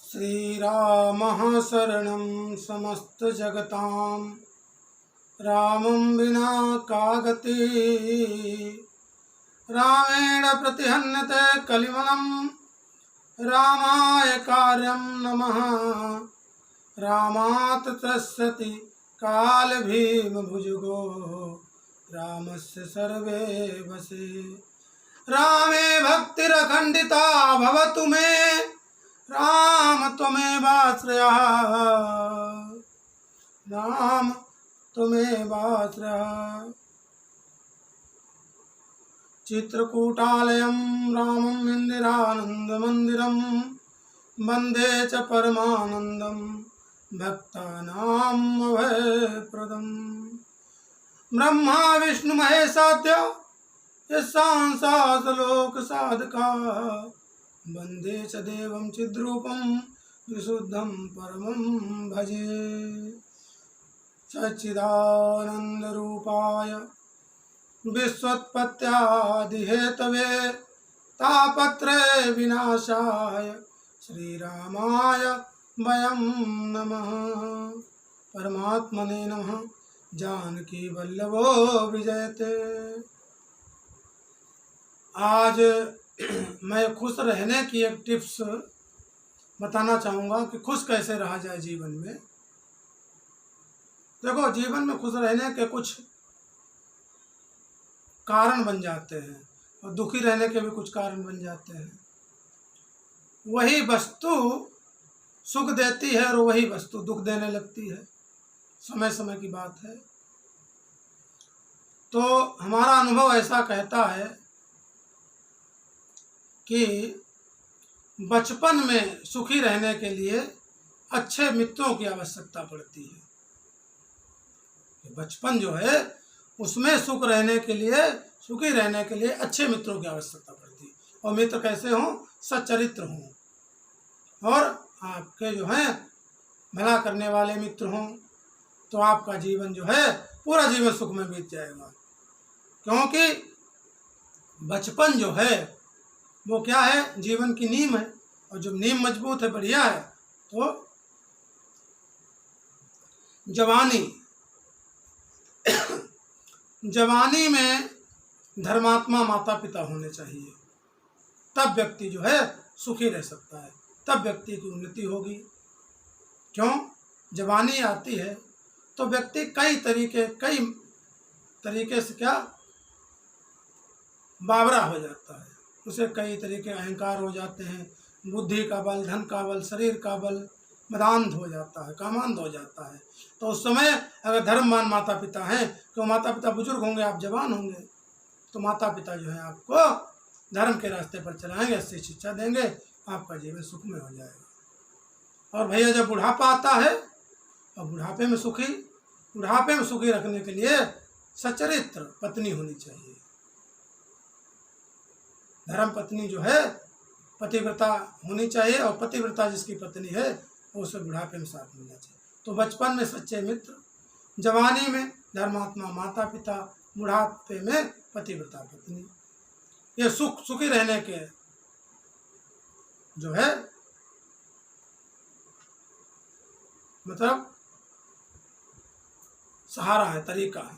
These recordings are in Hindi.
श्रीरामः शरणं समस्तजगतां रामं विना का गतिः। रामेण प्रतिहन्यते कलिमलं रामाय कार्यं नमः। रामात् त्रस्यति कालभीमभुजगो रामस्य सर्वे वशे। रामे भक्तिरखण्डिता भवतु मे राम त्वमेवाश्रयः। राम त्वमेवाश्रयः। चित्रकूटालयं रामं इंदिरानन्दमन्दिरं वन्दे च परमानन्दं भक्तानाम् अभयप्रदम्। ब्रह्मा विष्णु महेशाद्य यस्सांसात् लोकसाधकाः वन्दे च देवं चिद्रूपं विशुद्धं परमं भजे। सच्चिदानन्दरूपाय विश्वोत्पत्त्यादिहेतवे तापत्रय विनाशाय श्रीरामाय वयं नमः। परमात्मने नमः। जानकी वल्लभो विजयते। आज मैं खुश रहने की एक टिप्स बताना चाहूँगा कि खुश कैसे रहा जाए जीवन में। देखो, जीवन में खुश रहने के कुछ कारण बन जाते हैं और दुखी रहने के भी कुछ कारण बन जाते हैं। वही वस्तु सुख देती है और वही वस्तु दुख देने लगती है। समय समय की बात है। तो हमारा अनुभव ऐसा कहता है कि बचपन में सुखी रहने के लिए अच्छे मित्रों की आवश्यकता पड़ती है। बचपन जो है उसमें सुखी रहने के लिए अच्छे मित्रों की आवश्यकता पड़ती है। और मित्र कैसे हों? सच्चरित्र हों और आपके जो हैं भला करने वाले मित्र हों, तो आपका जीवन जो है पूरा जीवन सुख में बीत जाएगा। क्योंकि बचपन जो है वो क्या है? जीवन की नींव है। और जब नींव मजबूत है, बढ़िया है, तो जवानी में धर्मात्मा माता पिता होने चाहिए। तब व्यक्ति जो है सुखी रह सकता है, तब व्यक्ति की उन्नति होगी। क्यों? जवानी आती है तो व्यक्ति कई तरीके से क्या बावरा हो जाता है। उसे कई तरीके अहंकार हो जाते हैं। बुद्धि का बल, धन का बल, शरीर का बल, मदांध हो जाता है, कामांध हो जाता है। तो उस समय अगर धर्मवान माता पिता हैं, तो माता पिता बुजुर्ग होंगे, आप जवान होंगे, तो माता पिता जो है आपको धर्म के रास्ते पर चलाएंगे, अच्छी शिक्षा देंगे, आपका जीवन सुख में हो जाएगा। और भैया जब बुढ़ापा आता है, और बुढ़ापे में सुखी रखने के लिए सच्चरित्र पत्नी होनी चाहिए। धर्म पत्नी जो है पतिव्रता होनी चाहिए, और पतिव्रता जिसकी पत्नी है वो उसे बुढ़ापे में साथ मिलना चाहिए। तो बचपन में सच्चे मित्र, जवानी में धर्मात्मा माता पिता, बुढ़ापे में पतिव्रता पत्नी। ये सुखी रहने के जो है मतलब सहारा है, तरीका है।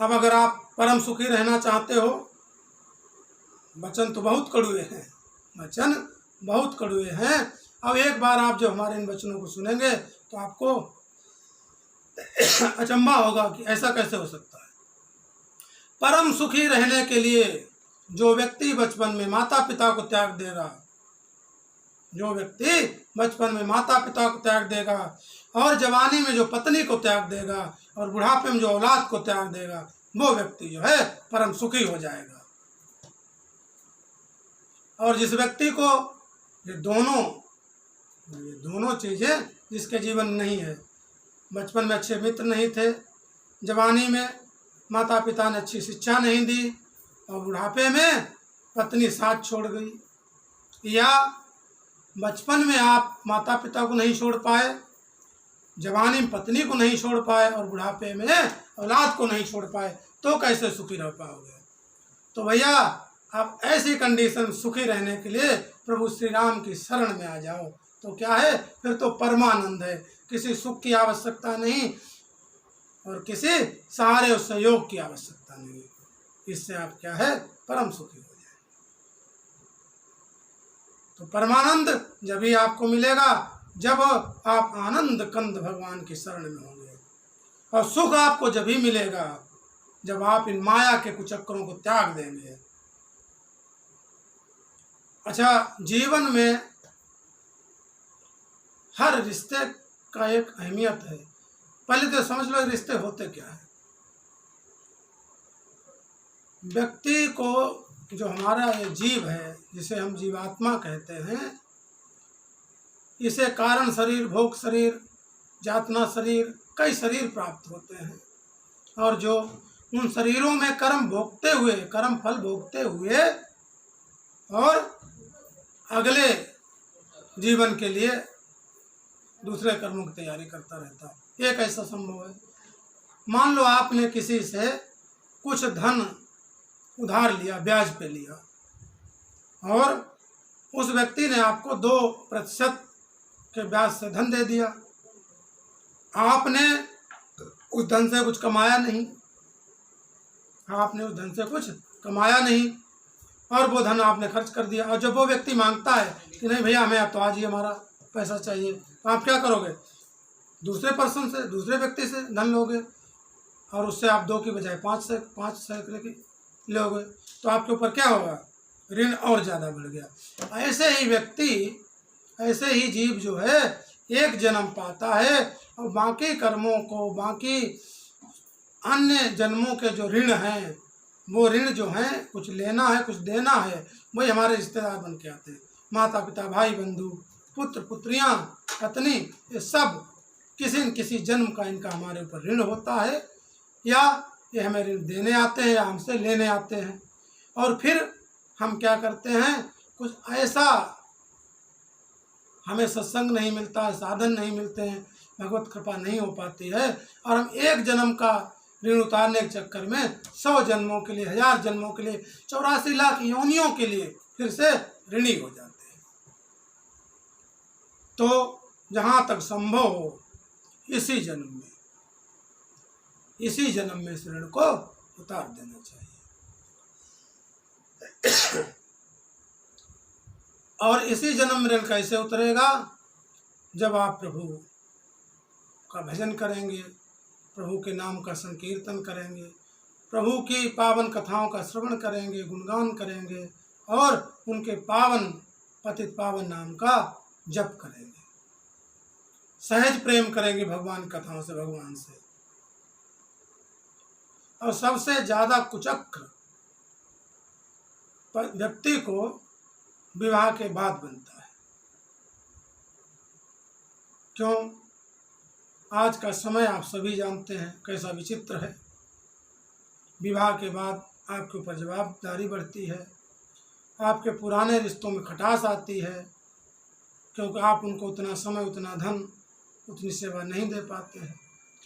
अब अगर आप परम सुखी रहना चाहते हो, वचन तो बहुत कड़वे हैं, अब एक बार आप जो हमारे इन वचनों को सुनेंगे तो आपको अचंभा होगा कि ऐसा कैसे हो सकता है। परम सुखी रहने के लिए जो व्यक्ति बचपन में माता पिता को त्याग देगा, और जवानी में जो पत्नी को त्याग देगा, और बुढ़ापे में जो औलाद को त्याग देगा, वो व्यक्ति जो है परम सुखी हो जाएगा। और जिस व्यक्ति को ये दोनों चीज़ें जिसके जीवन में नहीं है, बचपन में अच्छे मित्र नहीं थे, जवानी में माता पिता ने अच्छी शिक्षा नहीं दी, और बुढ़ापे में पत्नी साथ छोड़ गई, या बचपन में आप माता पिता को नहीं छोड़ पाए, जवानी में पत्नी को नहीं छोड़ पाए, और बुढ़ापे में औलाद को नहीं छोड़ पाए, तो कैसे सुखी रह पाओगे। तो भैया आप ऐसी कंडीशन सुखी रहने के लिए प्रभु श्री राम की शरण में आ जाओ, तो क्या है, फिर तो परमानंद है। किसी सुख की आवश्यकता नहीं और किसी सहारे और सहयोग की आवश्यकता नहीं। इससे आप क्या है, परम सुखी हो जाए। तो परमानंद जब ही आपको मिलेगा जब आप आनंद कंद भगवान की शरण में होंगे। और सुख आपको जब ही मिलेगा जब आप इन माया के कुचक्रों को त्याग देंगे। अच्छा, जीवन में हर रिश्ते का एक अहमियत है। पहले तो समझ लो रिश्ते होते क्या है। व्यक्ति को, जो हमारा ये जीव है जिसे हम जीवात्मा कहते हैं, इसे कारण शरीर, भोग शरीर, जातना शरीर, कई शरीर प्राप्त होते हैं। और जो उन शरीरों में कर्म भोगते हुए, कर्म फल भोगते हुए और अगले जीवन के लिए दूसरे कर्मों की तैयारी करता रहता है। एक ऐसा संभव है, मान लो आपने किसी से कुछ धन उधार लिया, ब्याज पे लिया, और उस व्यक्ति ने आपको 2% के ब्याज से धन दे दिया। आपने उस धन से कुछ कमाया नहीं, आपने उस धन से कुछ कमाया नहीं और वो धन आपने खर्च कर दिया। और जब वो व्यक्ति मांगता है कि नहीं भैया हमें तो आज ही हमारा पैसा चाहिए, तो आप क्या करोगे, दूसरे पर्सन से, दूसरे व्यक्ति से धन लोगे और उससे आप 2 की बजाय 5 सैकड़े की लोगे। तो आपके ऊपर क्या होगा, ऋण और ज़्यादा बढ़ गया। ऐसे ही व्यक्ति, ऐसे ही जीव जो है एक जन्म पाता है और बाकी कर्मों को, बाकी अन्य जन्मों के जो ऋण हैं, वो ऋण जो हैं, कुछ लेना है, कुछ देना है, वही हमारे रिश्तेदार बन के आते हैं। माता पिता, भाई बंधु, पुत्र पुत्रियां, पत्नी, ये सब किसी न किसी जन्म का इनका हमारे ऊपर ऋण होता है, या ये हमें ऋण देने आते हैं या हमसे लेने आते हैं। और फिर हम क्या करते हैं, कुछ ऐसा हमें सत्संग नहीं मिलता है, साधन नहीं मिलते हैं, भगवत कृपा नहीं हो पाती है, और हम एक जन्म का ऋण उतारने के चक्कर में 100 जन्मों के लिए, 1000 जन्मों के लिए, 84 लाख योनियों के लिए फिर से ऋणी हो जाते हैं। तो जहाँ तक संभव हो इसी जन्म में इस ऋण को उतार देना चाहिए। और इसी जन्म में ऋण कैसे उतरेगा, जब आप प्रभु का भजन करेंगे, प्रभु के नाम का संकीर्तन करेंगे, प्रभु की पावन कथाओं का श्रवण करेंगे, गुणगान करेंगे और उनके पावन पतित पावन नाम का जप करेंगे, सहज प्रेम करेंगे भगवान कथाओं से, भगवान से। और सबसे ज़्यादा कुचक्र व्यक्ति को विवाह के बाद बनता है। क्यों? आज का समय आप सभी जानते हैं कैसा विचित्र है। विवाह के बाद आपके ऊपर जवाबदारी बढ़ती है, आपके पुराने रिश्तों में खटास आती है, क्योंकि आप उनको उतना समय, उतना धन, उतनी सेवा नहीं दे पाते हैं।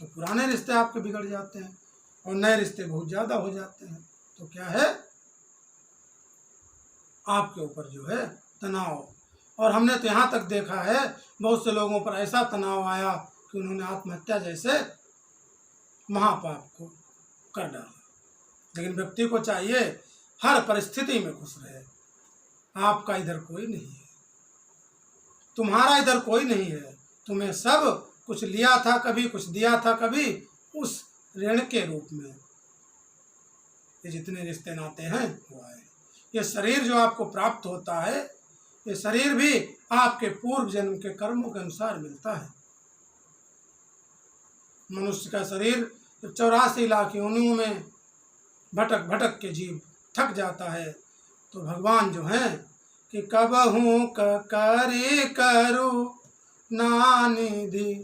तो पुराने रिश्ते आपके बिगड़ जाते हैं और नए रिश्ते बहुत ज़्यादा हो जाते हैं। तो क्या है, आपके ऊपर जो है तनाव। और हमने तो यहाँ तक देखा है बहुत से लोगों पर ऐसा तनाव आया कि उन्होंने आत्महत्या जैसे महापाप को कर डाला। लेकिन व्यक्ति को चाहिए हर परिस्थिति में खुश रहे। आपका इधर कोई नहीं है, तुम्हारा इधर कोई नहीं है, तुम्हें सब कुछ लिया था कभी, कुछ दिया था कभी, उस ऋण के रूप में ये जितने रिश्ते नाते हैं वो आए। ये शरीर जो आपको प्राप्त होता है, ये शरीर भी आपके पूर्व जन्म के कर्मों के अनुसार मिलता है। मनुष्य का शरीर 84 लाख योनियों में भटक भटक के जीव थक जाता है, तो भगवान जो हैं कि कबहू करी करू नानिधि